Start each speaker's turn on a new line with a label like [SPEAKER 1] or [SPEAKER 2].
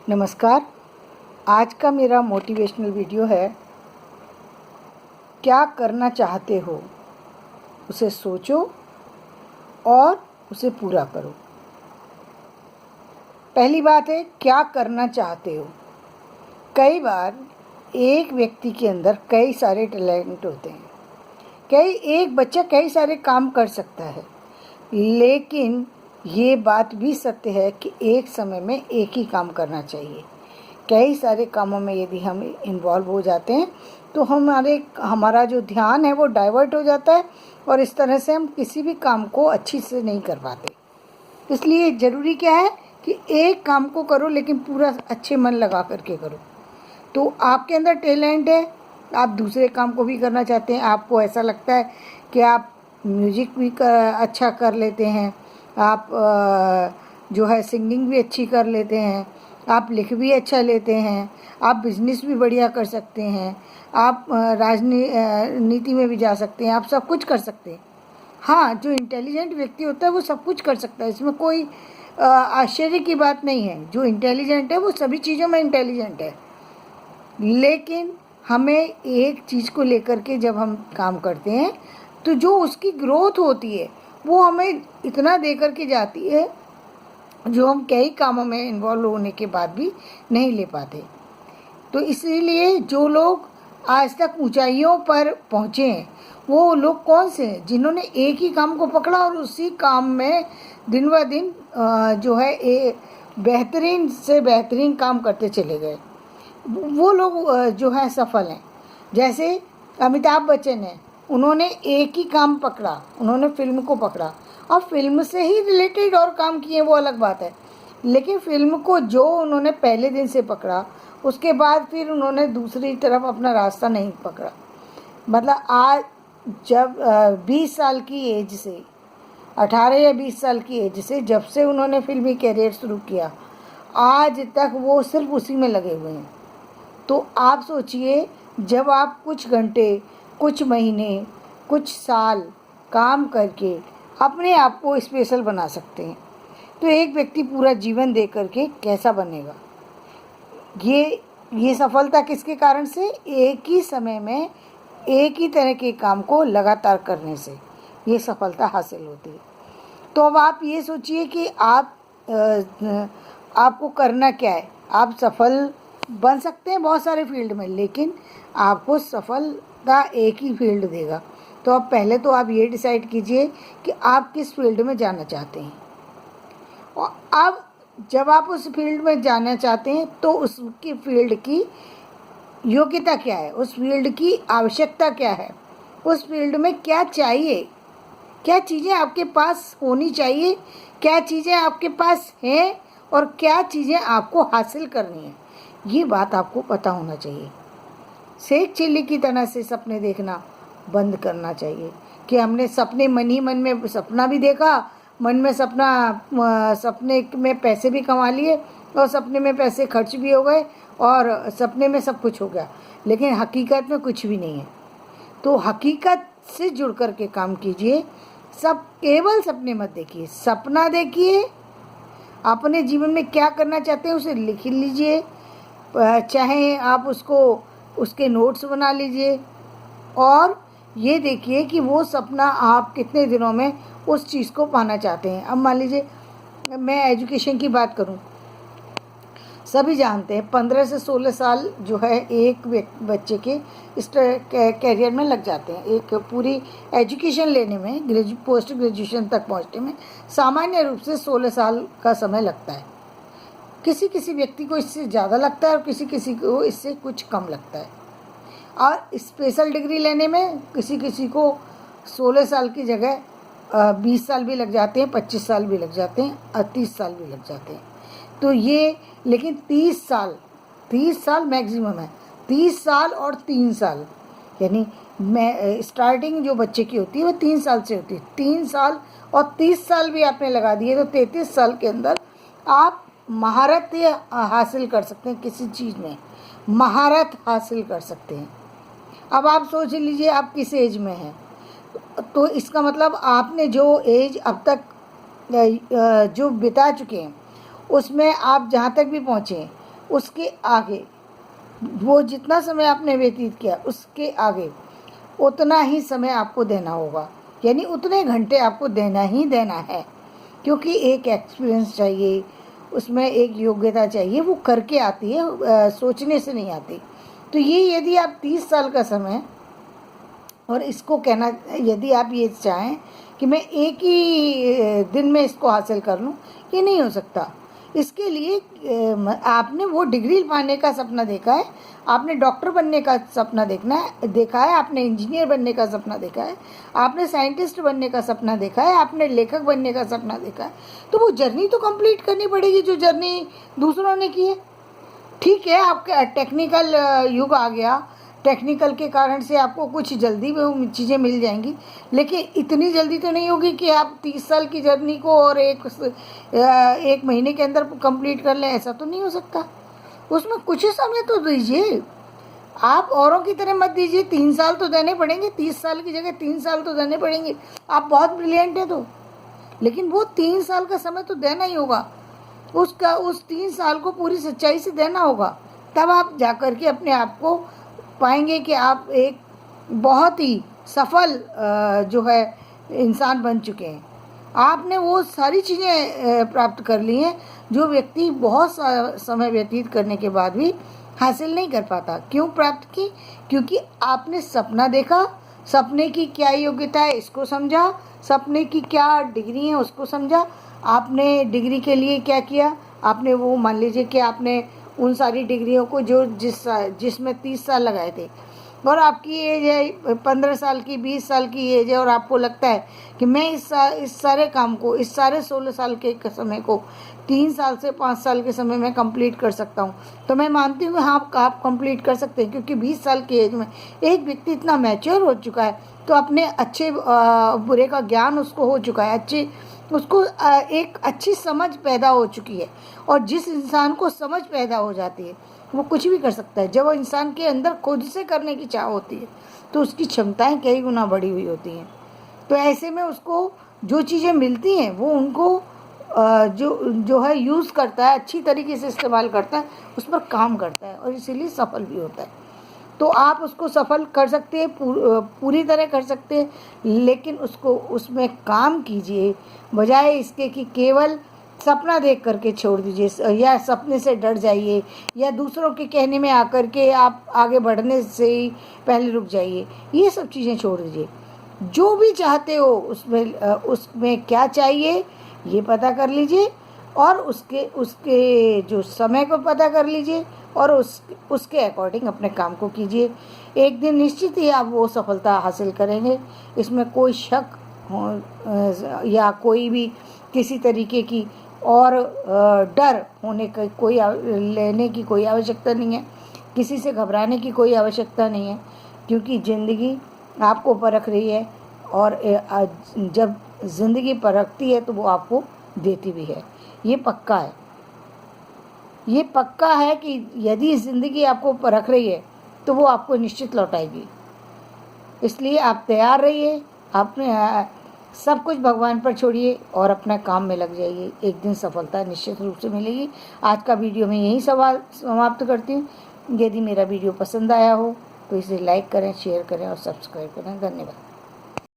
[SPEAKER 1] नमस्कार। आज का मेरा मोटिवेशनल वीडियो है, क्या करना चाहते हो उसे सोचो और उसे पूरा करो। पहली बात है, क्या करना चाहते हो। कई बार एक व्यक्ति के अंदर कई सारे टैलेंट होते हैं। एक बच्चा कई सारे काम कर सकता है, लेकिन ये बात भी सत्य है कि एक समय में एक ही काम करना चाहिए। कई सारे कामों में यदि हम इन्वॉल्व हो जाते हैं तो हमारा जो ध्यान है वो डाइवर्ट हो जाता है और इस तरह से हम किसी भी काम को अच्छी से नहीं कर पाते। इसलिए ज़रूरी क्या है कि एक काम को करो, लेकिन पूरा अच्छे मन लगा करके करो। तो आपके अंदर टैलेंट है, आप दूसरे काम को भी करना चाहते हैं। आपको ऐसा लगता है कि आप म्यूज़िक भी अच्छा कर लेते हैं, आप जो है सिंगिंग भी अच्छी कर लेते हैं, आप लिख भी अच्छा लेते हैं, आप बिजनेस भी बढ़िया कर सकते हैं, आप राजनीति में भी जा सकते हैं, आप सब कुछ कर सकते हैं। हाँ, जो इंटेलिजेंट व्यक्ति होता है वो सब कुछ कर सकता है, इसमें कोई आश्चर्य की बात नहीं है। जो इंटेलिजेंट है वो सभी चीज़ों में इंटेलिजेंट है, लेकिन हमें एक चीज़ को लेकर के जब हम काम करते हैं तो जो उसकी ग्रोथ होती है वो हमें इतना दे करके जाती है जो हम कई कामों में इन्वॉल्व होने के बाद भी नहीं ले पाते। तो इसीलिए जो लोग आज तक ऊंचाइयों पर पहुँचे हैं वो लोग कौन से हैं, जिन्होंने एक ही काम को पकड़ा और उसी काम में दिन ब दिन जो है बेहतरीन से बेहतरीन काम करते चले गए। वो लोग जो है सफल हैं। जैसे अमिताभ बच्चन हैं, उन्होंने एक ही काम पकड़ा, उन्होंने फिल्म को पकड़ा और फिल्म से ही रिलेटेड और काम किए, वो अलग बात है। लेकिन फिल्म को जो उन्होंने पहले दिन से पकड़ा, उसके बाद फिर उन्होंने दूसरी तरफ अपना रास्ता नहीं पकड़ा। मतलब आज जब 20 साल की एज से, 18 या 20 साल की एज से जब से उन्होंने फिल्मी कैरियर शुरू किया, आज तक वो सिर्फ उसी में लगे हुए हैं। तो आप सोचिए, जब आप कुछ घंटे, कुछ महीने, कुछ साल काम करके अपने आप को स्पेशल बना सकते हैं, तो एक व्यक्ति पूरा जीवन दे करके कैसा बनेगा। ये सफलता किसके कारण से, एक ही समय में एक ही तरह के काम को लगातार करने से ये सफलता हासिल होती है। तो अब आप ये सोचिए कि आपको करना क्या है। आप सफल बन सकते हैं बहुत सारे फील्ड में, लेकिन आपको सफलता एक ही फील्ड देगा। तो अब पहले तो आप ये डिसाइड कीजिए कि आप किस फील्ड में जाना चाहते हैं, और अब जब आप उस फील्ड में जाना चाहते हैं तो उसकी फील्ड की योग्यता क्या है, उस फील्ड की आवश्यकता क्या है, उस फील्ड में क्या चाहिए, क्या चीज़ें आपके पास होनी चाहिए, क्या चीज़ें आपके पास हैं और क्या चीज़ें आपको हासिल करनी है, ये बात आपको पता होना चाहिए। शेख चिल्ली की तरह से सपने देखना बंद करना चाहिए कि हमने सपने मन ही मन में सपना भी देखा, मन में सपने में पैसे भी कमा लिए और सपने में पैसे खर्च भी हो गए और सपने में सब कुछ हो गया, लेकिन हकीकत में कुछ भी नहीं है। तो हकीकत से जुड़ कर के काम कीजिए। केवल सपने मत देखिए, सपना देखिए। अपने जीवन में क्या करना चाहते हैं उसे लिख लीजिए, चाहे आप उसके नोट्स बना लीजिए और ये देखिए कि वो सपना आप कितने दिनों में उस चीज़ को पाना चाहते हैं। अब मान लीजिए मैं एजुकेशन की बात करूं, सभी जानते हैं 15 से 16 साल जो है एक बच्चे के इस कैरियर में लग जाते हैं। एक पूरी एजुकेशन लेने में, पोस्ट ग्रेजुएशन तक पहुंचने में सामान्य रूप से 16 साल का समय लगता है। किसी किसी व्यक्ति को इससे ज़्यादा लगता है और किसी किसी को इससे कुछ कम लगता है। और स्पेशल डिग्री लेने में किसी किसी को 16 साल की जगह 20 साल भी लग जाते हैं, 25 साल भी लग जाते हैं और 30 साल भी लग जाते हैं। तो ये, लेकिन 30 साल मैक्सिमम है। 30 साल और 3 साल, यानी स्टार्टिंग जो बच्चे की होती है वो 3 साल से होती है। 3 साल और 30 साल भी आपने लगा दिए तो 33 साल के अंदर आप महारत हासिल कर सकते हैं, किसी चीज़ में महारत हासिल कर सकते हैं। अब आप सोच लीजिए आप किस एज में हैं, तो इसका मतलब आपने जो एज अब तक जो बिता चुके हैं उसमें आप जहाँ तक भी पहुँचे उसके आगे वो जितना समय आपने व्यतीत किया उसके आगे उतना ही समय आपको देना होगा, यानी उतने घंटे आपको देना ही देना है, क्योंकि एक एक्सपीरियंस चाहिए, उसमें एक योग्यता चाहिए, वो करके आती है, सोचने से नहीं आती। तो ये यदि आप 30 साल का समय, और इसको कहना, यदि आप ये चाहें कि मैं एक ही दिन में इसको हासिल कर लूँ, ये नहीं हो सकता। इसके लिए आपने वो डिग्री पाने का सपना देखा है, आपने डॉक्टर बनने का सपना देखा है, आपने इंजीनियर बनने का सपना देखा है, आपने साइंटिस्ट बनने का सपना देखा है, आपने लेखक बनने का सपना देखा है, तो वो जर्नी तो कंप्लीट करनी पड़ेगी जो जर्नी दूसरों ने की है। ठीक है, आपका टेक्निकल युग आ गया, टेक्निकल के कारण से आपको कुछ जल्दी वो चीज़ें मिल जाएंगी, लेकिन इतनी जल्दी तो नहीं होगी कि आप 30 साल की जर्नी को और एक महीने के अंदर कंप्लीट कर लें, ऐसा तो नहीं हो सकता। उसमें कुछ समय तो दीजिए, आप औरों की तरह मत दीजिए। 3 साल तो देने पड़ेंगे, 30 साल की जगह 3 साल तो देने पड़ेंगे। आप बहुत ब्रिलियंट हैं तो, लेकिन वो 3 साल का समय तो देना ही होगा, उस 3 साल को पूरी सच्चाई से देना होगा। तब आप जाकर के अपने आप को पाएंगे कि आप एक बहुत ही सफल जो है इंसान बन चुके हैं। आपने वो सारी चीज़ें प्राप्त कर ली हैं जो व्यक्ति बहुत समय व्यतीत करने के बाद भी हासिल नहीं कर पाता। क्यों प्राप्त की? क्योंकि आपने सपना देखा, सपने की क्या योग्यता है इसको समझा, सपने की क्या डिग्री है उसको समझा, आपने डिग्री के लिए क्या किया, आपने वो मान लीजिए कि आपने उन सारी डिग्रियों को जो जिसमें 30 साल लगाए थे, और आपकी एज है 15 साल की, 20 साल की एज है, और आपको लगता है कि मैं इस सारे काम को, इस सारे 16 साल के समय को 3 साल से 5 साल के समय में कंप्लीट कर सकता हूँ, तो मैं मानती हूँ हाँ आप कंप्लीट कर सकते हैं। क्योंकि 20 साल की एज में एक व्यक्ति इतना मैच्योर हो चुका है, तो अपने अच्छे बुरे का ज्ञान उसको हो चुका है, उसको एक अच्छी समझ पैदा हो चुकी है। और जिस इंसान को समझ पैदा हो जाती है वो कुछ भी कर सकता है। जब वो इंसान के अंदर खुद से करने की चाह होती है तो उसकी क्षमताएं कई गुना बढ़ी हुई होती हैं। तो ऐसे में उसको जो चीज़ें मिलती हैं वो उनको जो है यूज़ करता है, अच्छी तरीके से इस्तेमाल करता है, उस पर काम करता है, और इसीलिए सफल भी होता है। तो आप उसको सफल कर सकते हैं, पूरी तरह कर सकते हैं, लेकिन उसको उसमें काम कीजिए, बजाय इसके कि केवल सपना देख करके छोड़ दीजिए, या सपने से डर जाइए, या दूसरों के कहने में आकर के आप आगे बढ़ने से ही पहले रुक जाइए। ये सब चीज़ें छोड़ दीजिए। जो भी चाहते हो उसमें क्या चाहिए ये पता कर लीजिए, और उसके जो समय को पता कर लीजिए, और उसके अकॉर्डिंग अपने काम को कीजिए। एक दिन निश्चित ही आप वो सफलता हासिल करेंगे, इसमें कोई शक हो या कोई भी किसी तरीके की और डर होने का लेने की कोई आवश्यकता नहीं है, किसी से घबराने की कोई आवश्यकता नहीं है, क्योंकि ज़िंदगी आपको परख रही है, और जब ज़िंदगी परखती है तो वो आपको देती भी है। ये पक्का है, ये पक्का है कि यदि ज़िंदगी आपको परख रही है तो वो आपको निश्चित लौटाएगी। इसलिए आप तैयार रहिए, अपने सब कुछ भगवान पर छोड़िए और अपना काम में लग जाइए। एक दिन सफलता निश्चित रूप से मिलेगी। आज का वीडियो मैं यही समाप्त करती हूँ। यदि मेरा वीडियो पसंद आया हो तो इसे लाइक करें, शेयर करें और सब्सक्राइब करें। धन्यवाद।